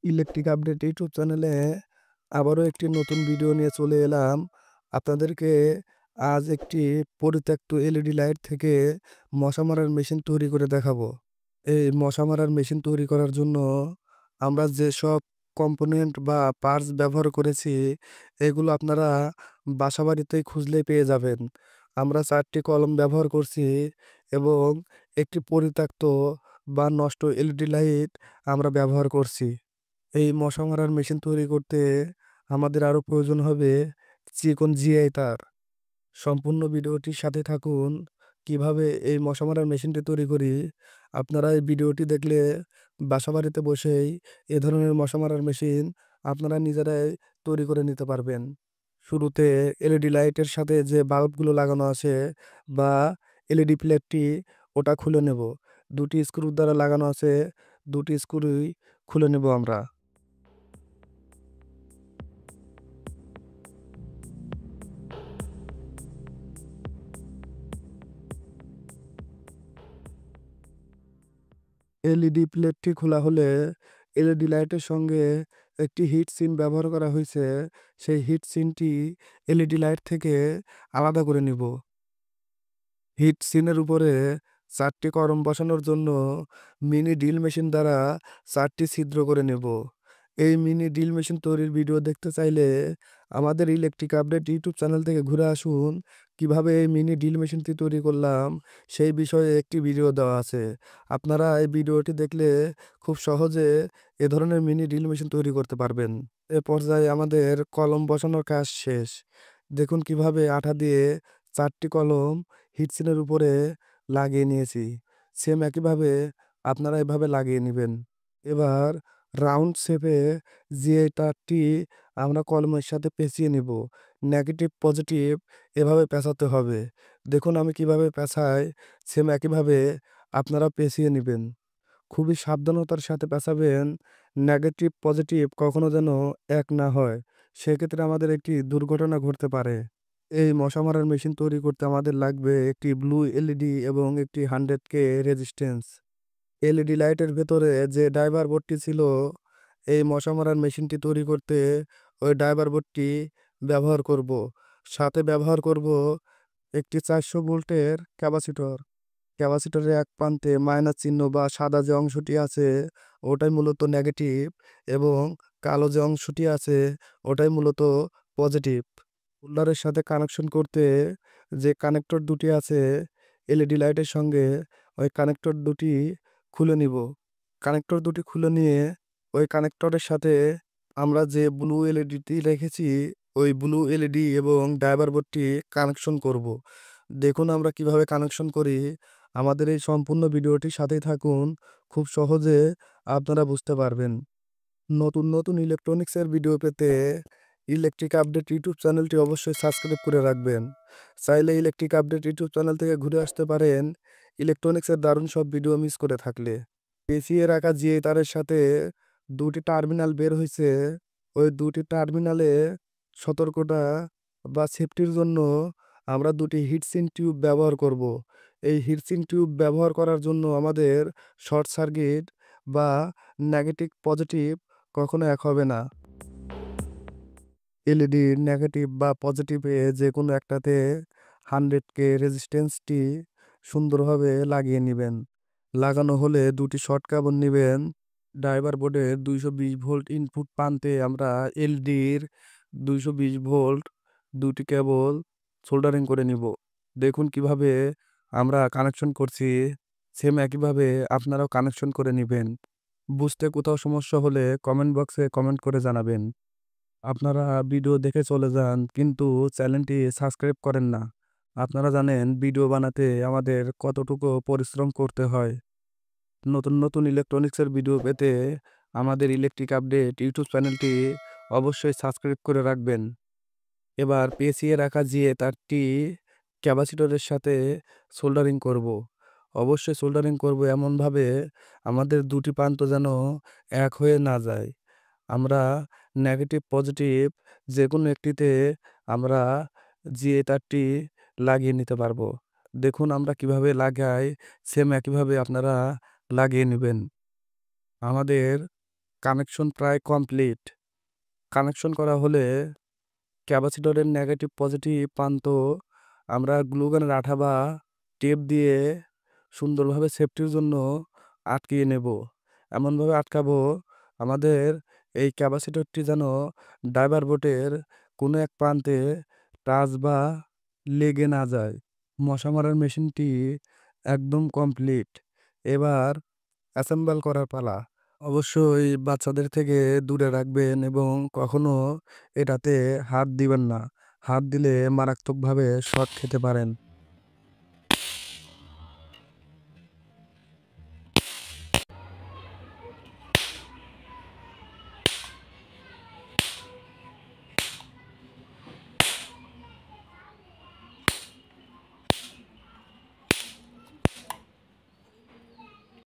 Electric update YouTube চ্যানেলে আবারও একটি নতুন ভিডিও নিয়ে চলে এলাম। আপনাদেরকে আজ একটি পরিত্যক্ত এলইডি লাইট থেকে মশা মারার মেশিন তৈরি করে দেখাবো। এই মশা মারার মেশিন তৈরি করার জন্য আমরা যেসব কম্পোনেন্ট বা পার্টস ব্যবহার করেছি এগুলো আপনারা বাসাবাড়িতেই খুঁজলেই পেয়ে যাবেন। আমরা 4টি কলম ব্যবহার করছি এবং একটি পরিত্যক্ত বা নষ্ট এলইডি লাইট আমরা ব্যবহার করছি। এই মশা মারার মেশিন তৈরি করতে আমাদের আরও প্রয়োজন হবে চিকন জিআই তার। সম্পূর্ণ ভিডিওটির সাথে থাকুন। কিভাবে এই মশা মারার মেশিনটি তৈরি করি আপনারা এই ভিডিওটি দেখলে বাসাবাড়িতে বসেই এ ধরনের মশা মারার মেশিন আপনারা নিজেরাই তৈরি করে নিতে পারবেন। শুরুতে এলইডি লাইটের সাথে যে বাল্বগুলো লাগানো আছে বা এলইডি প্লেটটি ওটা খুলে নেব। দুটি স্ক্রু দ্বারা লাগানো আছে, দুটি স্ক্রুই খুলে নেব আমরা। এলইডি প্লেটটি খোলা হলে এলইডি লাইটের সঙ্গে একটি হিট সিন ব্যবহার করা হয়েছে। সেই হিট সিনটি এলইডি লাইট থেকে আলাদা করে নিব। হিট সিনের উপরে 4টি কলম বসানোর জন্য মিনি ড্রিল মেশিন দ্বারা 4টি ছিদ্র করে নেব। এই মিনি ড্রিল মেশিন তৈরির ভিডিও দেখতে চাইলে আমাদের ইলেকট্রিক আপডেট ইউটিউব চ্যানেল থেকে ঘুরে আসুন। কিভাবে এই মিনি ড্রিল মেশিনটি তৈরি করলাম সেই বিষয়ে একটি ভিডিও দেওয়া আছে। আপনারা এই ভিডিওটি দেখলে খুব সহজে এ ধরনের মিনি ড্রিল মেশিন তৈরি করতে পারবেন। এ পর্যায়ে আমাদের কলম বসানোর কাজ শেষ। দেখুন কিভাবে আঠা দিয়ে 4টি কলম হিটসিনের উপরে লাগিয়ে নিয়েছি। সেম একইভাবে আপনারা এভাবে লাগিয়ে নেবেন। এবার রাউন্ড শেপে যে তারটি আমরা কলমের সাথে পেঁচিয়ে নিব। নেগেটিভ পজিটিভ এভাবে পেঁচাতে হবে। দেখুন আমি কিভাবে পেঁচাই, সেম একইভাবে আপনারা পেঁচিয়ে নিবেন। খুবই সাবধানতার সাথে পেঁচাবেন। নেগেটিভ পজিটিভ কখনো যেন এক না হয়, সেক্ষেত্রে আমাদের একটি দুর্ঘটনা ঘটতে পারে। এই মশা মারার মেশিন তৈরি করতে আমাদের লাগবে একটি ব্লু এলইডি এবং একটি 100K রেজিস্ট্যান্স। এলইডি লাইটের ভেতরে যে ড্রাইভার বোর্ডটি ছিল এই মশা মারার মেশিনটি তৈরি করতে ওই ড্রাইভার বোর্ডটি ব্যবহার করব। সাথে ব্যবহার করব একটি 400 ভোল্টের ক্যাপাসিটর। ক্যাপাসিটরের এক প্রান্তে মাইনাস চিহ্ন বা সাদা যে অংশটি আছে ওটাই মূলত নেগেটিভ এবং কালো যে অংশটি আছে ওটাই মূলত পজিটিভ। হোল্ডারের সাথে কানেকশন করতে যে কানেক্টর দুটি আছে এলইডি লাইটের সঙ্গে ওই কানেক্টর দুটি খুলে নিব। কানেক্টর দুটি খুলে নিয়ে ওই কানেক্টরের সাথে আমরা যে ব্লু এলইডিটি রেখেছি ওই ব্লু এলইডি এবং ড্রাইভার বোর্ডটি কানেকশন করব। দেখুন আমরা কিভাবে কানেকশন করি। আমাদের এই সম্পূর্ণ ভিডিওটির সাথেই থাকুন। খুব সহজে আপনারা বুঝতে পারবেন। নতুন নতুন ইলেকট্রনিক্সের ভিডিও পেতে ইলেকট্রিক আপডেট ইউটিউব চ্যানেলটি অবশ্যই সাবস্ক্রাইব করে রাখবেন। চাইলে ইলেকট্রিক আপডেট ইউটিউব চ্যানেল থেকে ঘুরে আসতে পারেন ইলেকট্রনিক্সের দারুণ সব ভিডিও মিস করে থাকলে। পেঁচিয়ে রাখা জিএ তারের সাথে দুটি টার্মিনাল বের হয়েছে। ওই দুটি টার্মিনালে সতর্কতা বা সেফটির জন্য আমরা দুটি হিটসিন টিউব ব্যবহার করব। এই হিটসিন টিউব ব্যবহার করার জন্য আমাদের শর্ট সার্কিট বা নেগেটিভ পজিটিভ কখনো এক হবে না। এলইডি নেগেটিভ বা পজিটিভে যে কোনো একটাতে 100K রেজিস্ট্যান্সটি সুন্দরভাবে লাগিয়ে নেবেন। লাগানো হলে দুটি শর্ট কেবল নেবেন। ড্রাইভার বোর্ডের 220 ভোল্ট ইনপুট প্রান্তে আমরা এলইডির 220 ভোল্ট দুটি কেবল সোল্ডারিং করে নিব। দেখুন কিভাবে আমরা কানেকশন করছি, সেম একইভাবে আপনারাও কানেকশন করে নেবেন। বুঝতে কোথাও সমস্যা হলে কমেন্ট বক্সে কমেন্ট করে জানাবেন। আপনারা ভিডিও দেখে চলে যান কিন্তু চ্যানেলটি সাবস্ক্রাইব করেন না। আপনারা জানেন ভিডিও বানাতে আমাদের কতটুকু পরিশ্রম করতে হয়। নতুন নতুন ইলেকট্রনিক্সের ভিডিও পেতে আমাদের ইলেকট্রিক আপডেট ইউটিউব চ্যানেলটি অবশ্যই সাবস্ক্রাইব করে রাখবেন। এবার পেঁচিয়ে রাখা জিয়ে তারটি ক্যাপাসিটরের সাথে সোল্ডারিং করব। অবশ্যই সোল্ডারিং করব এমনভাবে আমাদের দুটি প্রান্ত যেন এক হয়ে না যায়। আমরা নেগেটিভ পজিটিভ যে কোনো একটিতে আমরা জিএ তারটি লাগিয়ে নিতে পারবো। দেখুন আমরা কিভাবে লাগাই, সেম একইভাবে আপনারা লাগিয়ে নেবেন। আমাদের কানেকশন প্রায় কমপ্লিট। কানেকশন করা হলে ক্যাপাসিটরের নেগেটিভ পজিটিভ প্রান্ত আমরা গ্লুগানের আঠা বা টেপ দিয়ে সুন্দরভাবে সেফটির জন্য আটকিয়ে নেব। এমনভাবে আটকাবো আমাদের এই ক্যাপাসিটরটি যেন ড্রাইভার বোর্ডের কোনো এক প্রান্তে টাচ বা লেগে না যায়। মশা মারার মেশিনটি একদম কমপ্লিট। এবার অ্যাসেম্বল করার পালা। অবশ্যই বাচ্চাদের থেকে দূরে রাখবেন এবং কখনো এটাতে হাত দিবেন না। হাত দিলে মারাত্মকভাবে শক খেতে পারেন।